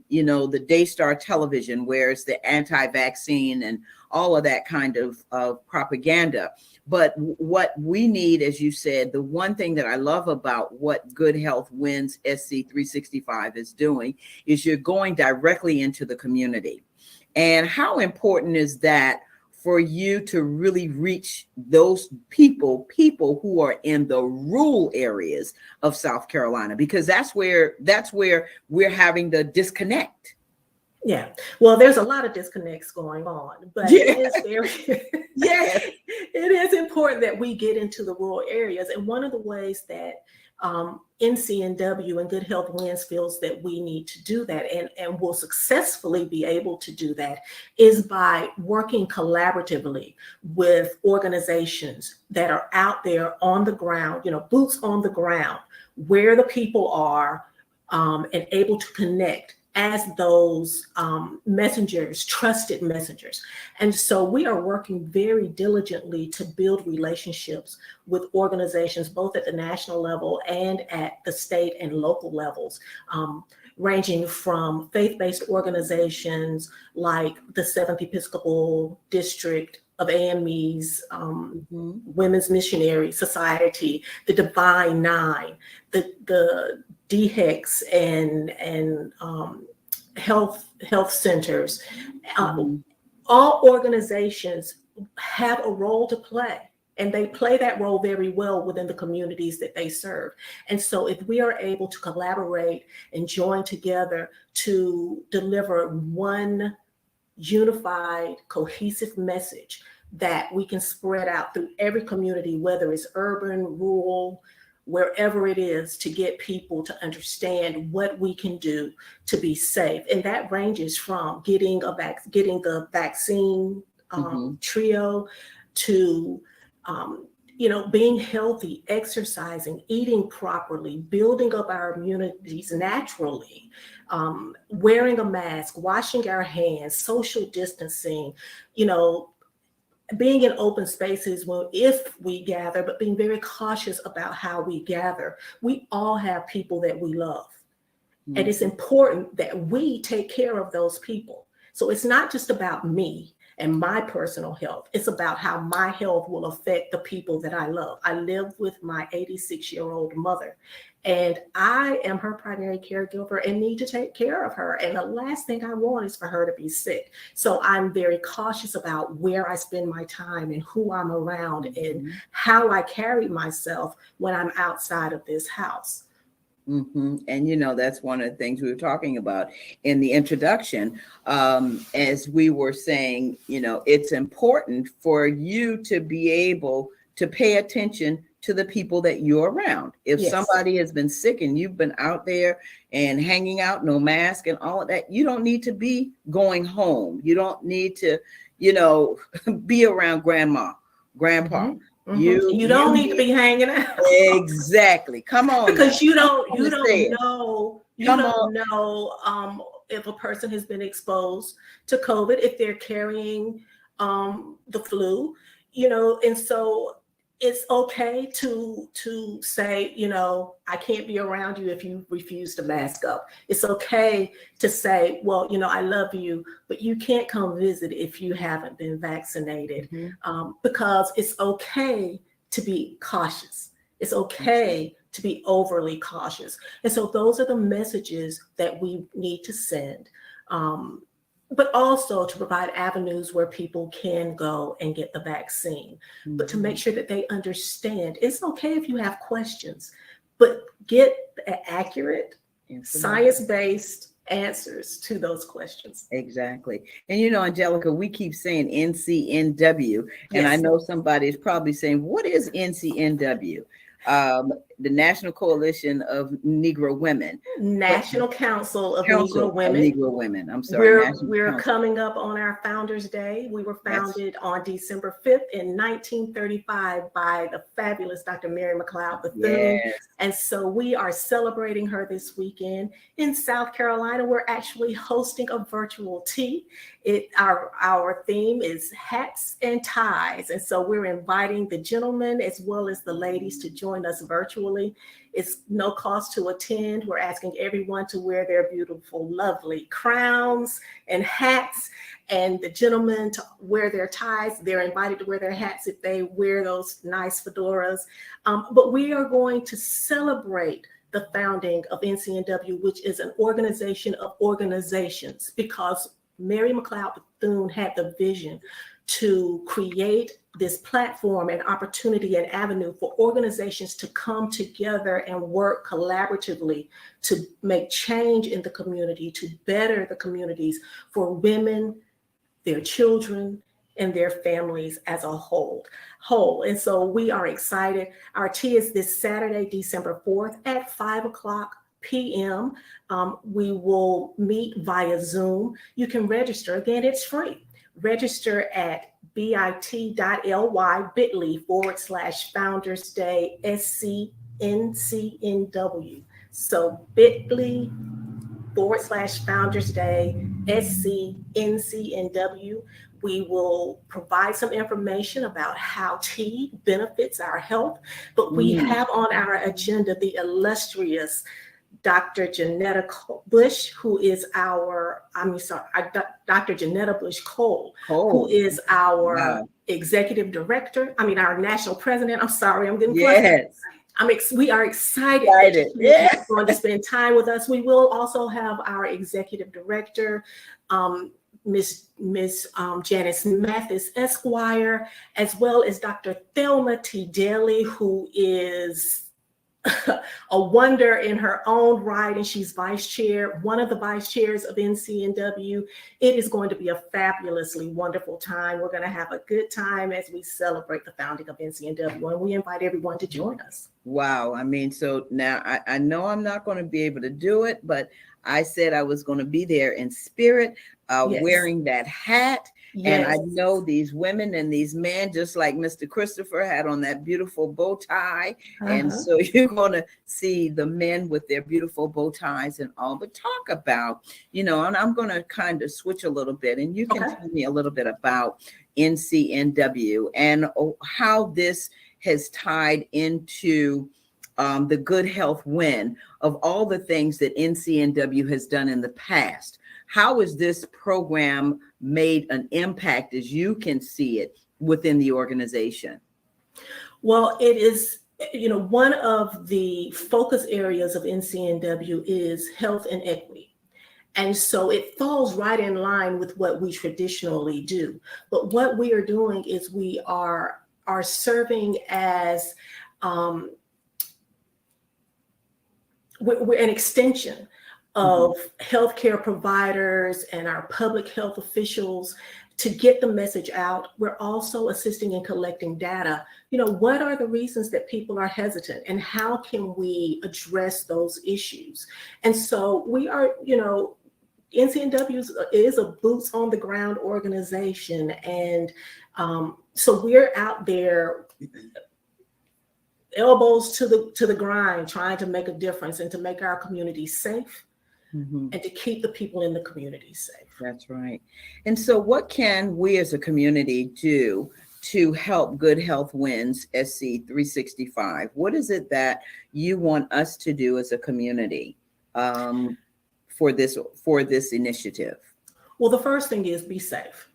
you know, the Daystar Television, where it's the anti-vaccine and all of that kind of propaganda. But what we need, as you said, the one thing that I love about what Good Health Wins SC 365 is doing is you're going directly into the community. And how important is that for you to really reach those people who are in the rural areas of South Carolina, because that's where we're having the disconnect. Yeah, well, there's a lot of disconnects going on, but it is very, it is important that we get into the rural areas. And one of the ways that NCNW and Good Health Wins feels that we need to do that and will successfully be able to do that is by working collaboratively with organizations that are out there on the ground, you know, boots on the ground, where the people are, and able to connect as those messengers, trusted messengers. And so we are working very diligently to build relationships with organizations, both at the national level and at the state and local levels, ranging from faith-based organizations like the Seventh Episcopal District of AME's, Women's Missionary Society, the Divine Nine, the DHECs and health centers. All organizations have a role to play And they play that role very well within the communities that they serve. And so if we are able to collaborate and join together to deliver one unified, cohesive message that we can spread out through every community, whether it's urban, rural, wherever it is, to get people to understand what we can do to be safe. And that ranges from getting the vaccine trio to being healthy, exercising, eating properly, building up our immunities naturally, wearing a mask, washing our hands, social distancing, being in open spaces if we gather, but being very cautious about how we gather. We all have people that we love. Mm-hmm. And it's important that we take care of those people. So it's not just about me and my personal health. It's about how my health will affect the people that I love. I live with my 86-year-old mother, and I am her primary caregiver and need to take care of her. And the last thing I want is for her to be sick. So I'm very cautious about where I spend my time and who I'm around and how I carry myself when I'm outside of this house. Mm-hmm. And, that's one of the things we were talking about in the introduction. As we were saying, it's important for you to be able to pay attention to the people that you're around. If somebody has been sick and you've been out there and hanging out, no mask and all of that, you don't need to be going home. You don't need to, be around grandma, grandpa. Mm-hmm. You don't need to be hanging out. Exactly. Come on. Because you don't know if a person has been exposed to COVID, if they're carrying the flu, and so it's okay to say, I can't be around you if you refuse to mask up. It's okay to say, well, I love you, but you can't come visit if you haven't been vaccinated, because it's okay to be cautious. It's okay to be overly cautious. And so those are the messages that we need to send. But also to provide avenues where people can go and get the vaccine, but to make sure that they understand it's okay if you have questions, but get accurate, science-based answers to those questions. Exactly. And Angelica, we keep saying NCNW, and I know somebody is probably saying, what is NCNW? The National Coalition of Negro Women. National Council of Negro Women. Negro Women. I'm sorry. We're coming up on our Founders Day. We were founded on December 5th in 1935 by the fabulous Dr. Mary McLeod Bethune. Yes. And so we are celebrating her this weekend in South Carolina. We're actually hosting a virtual tea. Our theme is hats and ties. And so we're inviting the gentlemen as well as the ladies to join us virtually. It's no cost to attend. We're asking everyone to wear their beautiful, lovely crowns and hats, and the gentlemen to wear their ties. They're invited to wear their hats if they wear those nice fedoras. But we are going to celebrate the founding of NCNW, which is an organization of organizations, because Mary McLeod Bethune had the vision to create this platform and opportunity and avenue for organizations to come together and work collaboratively to make change in the community, to better the communities for women, their children, and their families as a whole. And so we are excited. Our tea is this Saturday, December 4th at 5:00 p.m. We will meet via Zoom. You can register. Again, it's free. Register at bit.ly/Founders Day SCNCNW. So bit.ly/Founders Day SCNCNW. We will provide some information about how tea benefits our health, but we have on our agenda the illustrious Dr. Janetta Bush, who is Dr. Janetta Bush Cole, who is our executive director. Our national president. I'm sorry, I'm getting flustered. We are excited. Yes. Going to spend time with us. We will also have our executive director, Miss Janice Mathis Esquire, as well as Dr. Thelma T. Daly, who is a wonder in her own right, and she's vice chair, one of the vice chairs of NCNW. It is going to be a fabulously wonderful time. We're going to have a good time as we celebrate the founding of NCNW, and we invite everyone to join us. Wow. I mean, so now I know I'm not going to be able to do it, but I said I was going to be there in spirit, Yes. wearing that hat. Yes. And I know these women and these men, just like Mr. Christopher had on that beautiful bow tie. And so you're going to see the men with their beautiful bow ties and all, but talk about, and I'm going to kind of switch a little bit, and you can tell me a little bit about NCNW and how this has tied into the Good Health Win of all the things that NCNW has done in the past. How has this program made an impact, as you can see it, within the organization? Well, it is, one of the focus areas of NCNW is health and equity. And so it falls right in line with what we traditionally do. But what we are doing is we are serving as we're an extension of healthcare providers and our public health officials to get the message out. We're also assisting in collecting data. What are the reasons that people are hesitant, and how can we address those issues? And so we are, NCNW is a boots on the ground organization. And so we're out there, elbows to the grind, trying to make a difference and to make our community safe. And to keep the people in the community safe. That's right. And so what can we as a community do to help Good Health Wins SC 365? What is it that you want us to do as a community for this initiative? Well, the first thing is be safe.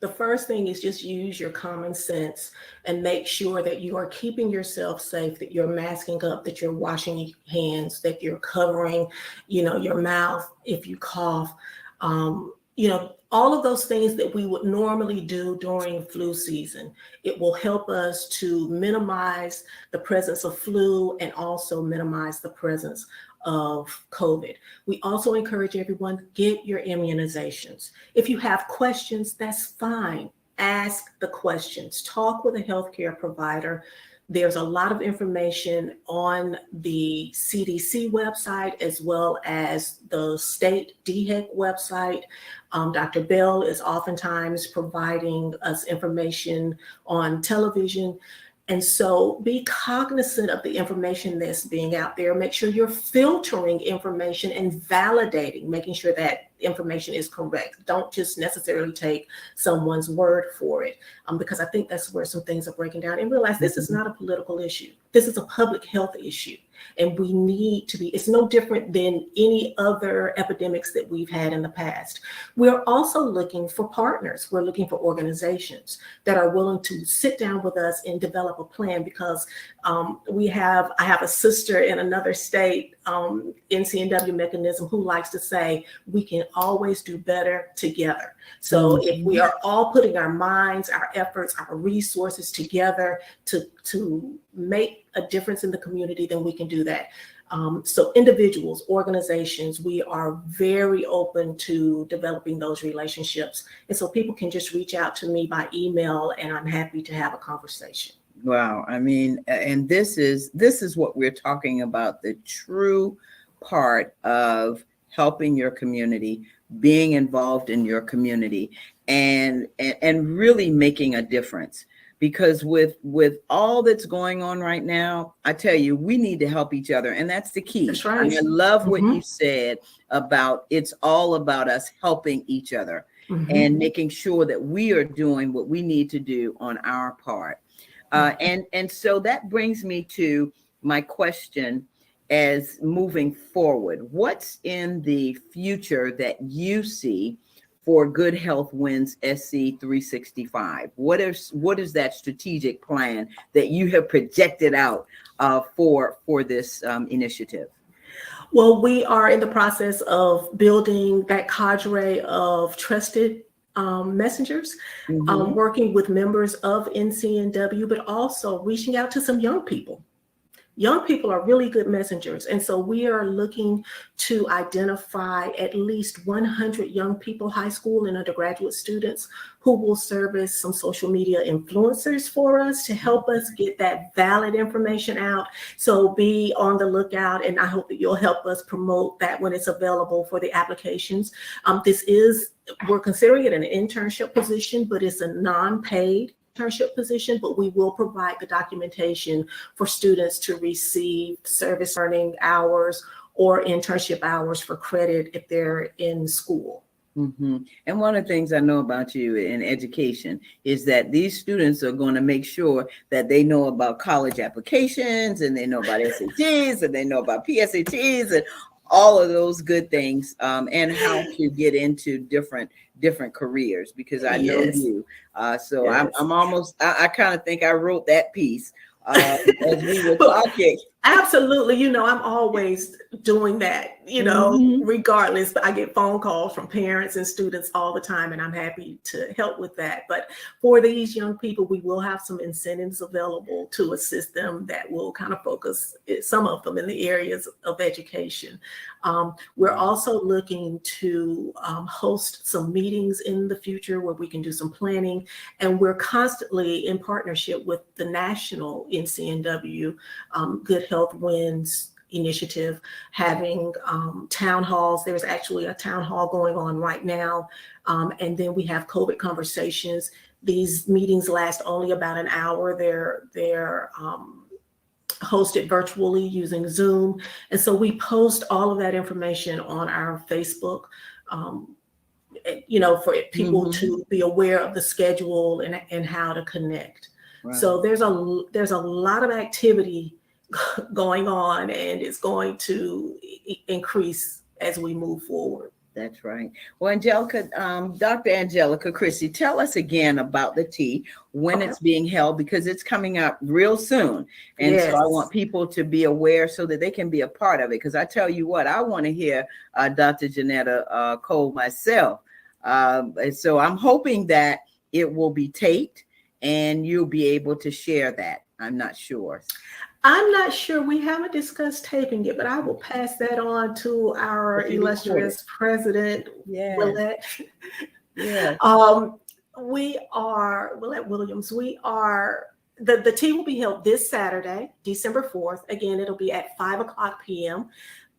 The first thing is just use your common sense and make sure that you are keeping yourself safe, that you're masking up, that you're washing your hands, that you're covering, your mouth if you cough. All of those things that we would normally do during flu season. It will help us to minimize the presence of flu and also minimize the presence of COVID. We also encourage everyone, get your immunizations. If you have questions, that's fine. Ask the questions. Talk with a healthcare provider. There's a lot of information on the CDC website as well as the state DHEC website. Dr. Bell is oftentimes providing us information on television. And so be cognizant of the information that's being out there. Make sure you're filtering information and validating, making sure that information is correct. Don't just necessarily take someone's word for it, because I think that's where some things are breaking down. And realize this is not a political issue. This is a public health issue. And we need to be, it's no different than any other epidemics that we've had in the past. We're also looking for partners. We're looking for organizations that are willing to sit down with us and develop a plan, because I have a sister in another state, NCNW mechanism, who likes to say, we can always do better together. So if we are all putting our minds, our efforts, our resources together to make a difference in the community, then we can do that. So individuals, organizations, we are very open to developing those relationships. And so people can just reach out to me by email, and I'm happy to have a conversation. Wow. I mean, and this is what we're talking about, the true part of helping your community, being involved in your community, and really making a difference. Because with all that's going on right now, I tell you, we need to help each other. And that's the key. That's right. I love what you said about, it's all about us helping each other and making sure that we are doing what we need to do on our part. And so that brings me to my question as moving forward. What's in the future that you see for Good Health Wins SC 365? What is that strategic plan that you have projected out for this initiative? Well, we are in the process of building that cadre of trusted messengers, Mhm. working with members of NCNW, but also reaching out to some young people. Young people are really good messengers. And so we are looking to identify at least 100 young people, high school and undergraduate students, who will serve as some social media influencers for us to help us get that valid information out. So be on the lookout, and I hope that you'll help us promote that when it's available for the applications. We're considering it an internship position, but it's a non-paid internship position, but we will provide the documentation for students to receive service learning hours or internship hours for credit if they're in school. Mhm. And one of the things I know about you in education is that these students are going to make sure that they know about college applications, and they know about SATs, and they know about PSATs, and all of those good things, and how to get into different careers, because I know Yes. you. So Yes. I'm almost, I kind of think I wrote that piece as we were But talking. absolutely. I'm always doing that, Mhm. regardless. But I get phone calls from parents and students all the time, and I'm happy to help with that. But for these young people, we will have some incentives available to assist them that will kind of focus some of them in the areas of education. We're also looking to host some meetings in the future where we can do some planning. And we're constantly in partnership with the national NCNW Good Health Wins initiative, having town halls. There's actually a town hall going on right now. And then we have COVID conversations. These meetings last only about an hour. They're hosted virtually using Zoom. And so we post all of that information on our Facebook, for people Mhm. to be aware of the schedule and how to connect. Right. So there's a lot of activity going on, and it's going to increase as we move forward. That's right. Well, Angelica, Dr. Angelica Christie, tell us again about the tea, when Okay. it's being held, because it's coming up real soon. And so I Yes. want people to be aware so that they can be a part of it. Because I tell you what, I want to hear Dr. Janetta Cole myself. And so I'm hoping that it will be taped and you'll be able to share that. I'm not sure. I'm not sure. We haven't discussed taping it, but I will pass that on to our If you record it. illustrious president, Yeah. Willette. Yeah. Willette Williams. The tea will be held this Saturday, December 4th. Again, it'll be at 5:00 p.m.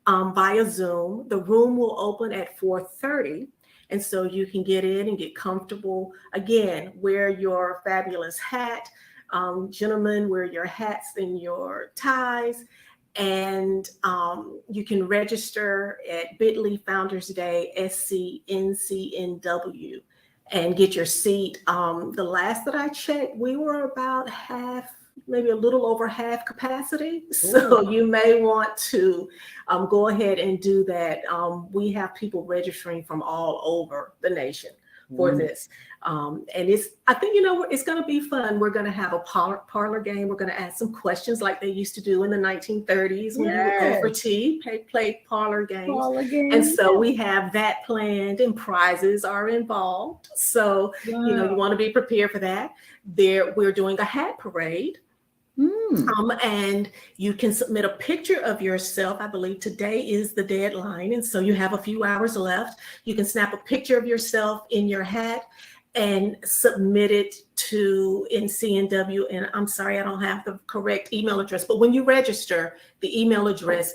Via Zoom. The room will open at 4:30. And so you can get in and get comfortable. Again, wear your fabulous hat. Gentlemen, wear your hats and your ties. And you can register at bit.ly Founders Day SCNCNW and get your seat. The last that I checked, we were about half, maybe a little over half capacity. So you may want to go ahead and do that. We have people registering from all over the nation for this. And I think, it's going to be fun. We're going to have a parlor game. We're going to ask some questions like they used to do in the 1930s when you would go for tea, play parlor games. And so we have that planned, and prizes are involved. So, you want to be prepared for that. We're doing a hat parade. And you can submit a picture of yourself. I believe today is the deadline. And so you have a few hours left. You can snap a picture of yourself in your hat and submit it to NCNW. And I'm sorry, I don't have the correct email address, but when you register, the email address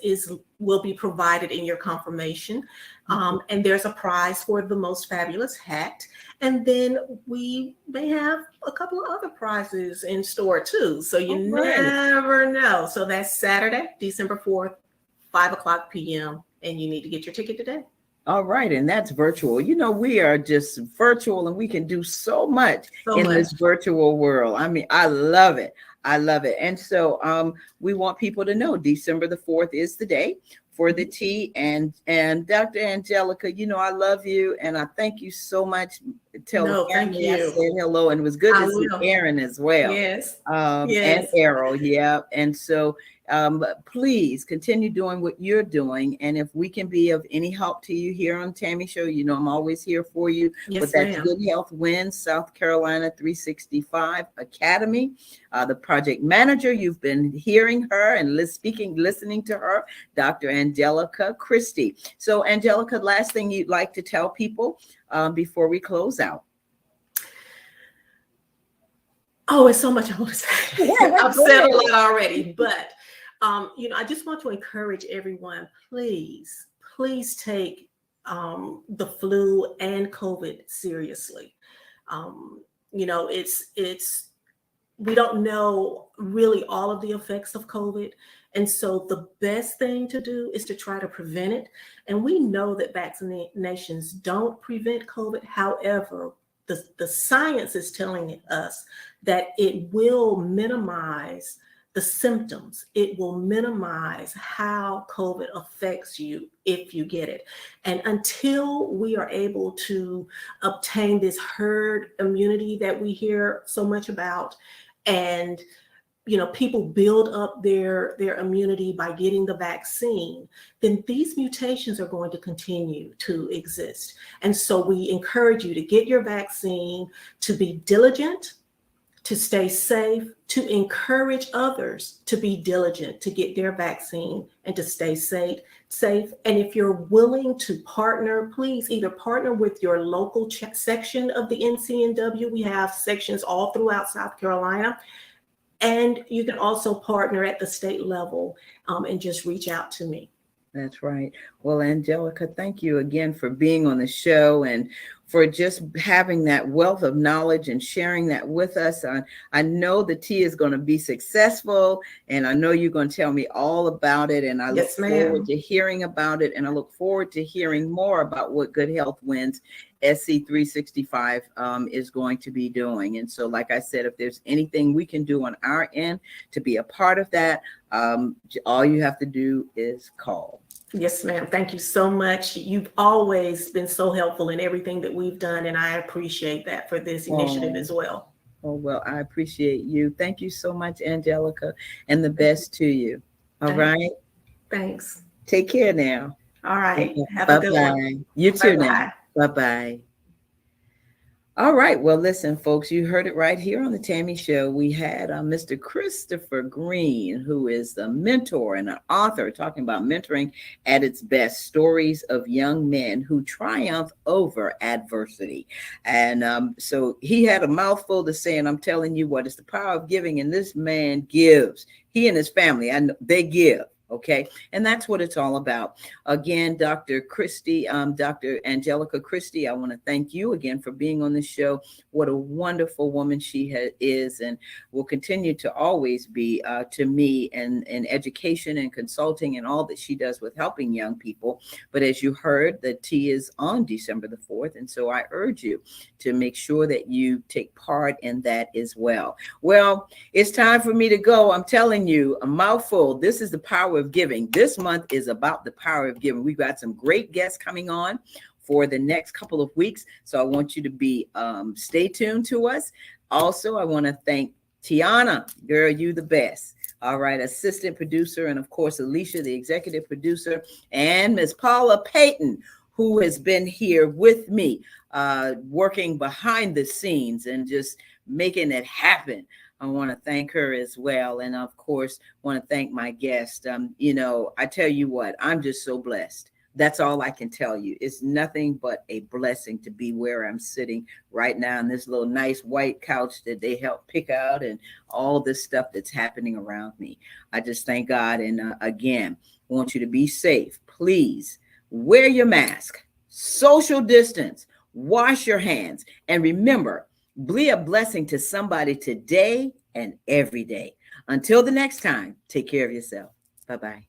will be provided in your confirmation. And there's a prize for the most fabulous hat. And then we may have a couple of other prizes in store too. So you never know. So that's Saturday, December 4th, 5:00 p.m. And you need to get your ticket today. All right. And that's virtual. We are just virtual, and we can do so much this virtual world. I mean, I love it. I love it. And so we want people to know December the 4th is the day for the tea. And Dr. Angelica, I love you, and I thank you so much. Tell Tammy I said hello, and it was good to see Aaron as well. Yes. And Errol. Yeah. And so Please continue doing what you're doing. And if we can be of any help to you here on Tammy Show, you know I'm always here for you. Yes, But that's ma'am. Good Health Wins South Carolina 365 Academy. The project manager, you've been hearing her and listening to her, Dr. Angelica Christie. So, Angelica, last thing you'd like to tell people before we close out? Oh, it's so much I want to say. Yeah, I've go said a ahead. lot already, but I just want to encourage everyone, please take the flu and COVID seriously. It's we don't know really all of the effects of COVID. And so the best thing to do is to try to prevent it. And we know that vaccinations don't prevent COVID. However, the science is telling us that it will minimize the symptoms. It will minimize how COVID affects you if you get it. And until we are able to obtain this herd immunity that we hear so much about, and people build up their immunity by getting the vaccine, then these mutations are going to continue to exist. And so we encourage you to get your vaccine, to be diligent, to stay safe, to encourage others to be diligent, to get their vaccine and to stay safe. And if you're willing to partner, please either partner with your local section of the NCNW. We have sections all throughout South Carolina. And you can also partner at the state level and just reach out to me. That's right. Well, Angelica, thank you again for being on the show and for just having that wealth of knowledge and sharing that with us. I know the tea is going to be successful, and I know you're going to tell me all about it. And I look forward to hearing about it. And I look forward to hearing more about what Good Health Wins SC365 is going to be doing. And so, like I said, if there's anything we can do on our end to be a part of that, all you have to do is call. Yes, ma'am. Thank you so much. You've always been so helpful in everything that we've done, and I appreciate that for this initiative as well. Oh, well, I appreciate you. Thank you so much, Angelica, and the best to you. All right. Thanks. Take care now. All right. Have Bye-bye. a good one. You too Bye-bye. now. Bye-bye. All right. Well, listen, folks, you heard it right here on the Tammy Show. We had Mr. Christopher Green, who is a mentor and an author, talking about mentoring at its best, stories of young men who triumph over adversity. And so he had a mouthful to say, and I'm telling you what, it's the power of giving. And this man gives. He and his family, and they give. Okay. And that's what it's all about. Again, Dr. Christie, Dr. Angelica Christie, I want to thank you again for being on the show. What a wonderful woman she is and will continue to always be to me in education and consulting and all that she does with helping young people. But as you heard, the tea is on December the 4th. And so I urge you to make sure that you take part in that as well. Well, it's time for me to go. I'm telling you, a mouthful. This is the power of giving. This month is about the power of giving. We've got some great guests coming on for the next couple of weeks. So I want you to be stay tuned to us. Also, I want to thank Tiana. Girl, you the best. All right, assistant producer, and of course, Alicia, the executive producer, and Miss Paula Payton, who has been here with me, working behind the scenes and just making it happen. I want to thank her as well. And of course, want to thank my guest. I tell you what, I'm just so blessed. That's all I can tell you. It's nothing but a blessing to be where I'm sitting right now in this little nice white couch that they helped pick out and all this stuff that's happening around me. I just thank God. And again, want you to be safe. Please wear your mask, social distance, wash your hands, and remember, be a blessing to somebody today and every day. Until the next time, take care of yourself. Bye-bye.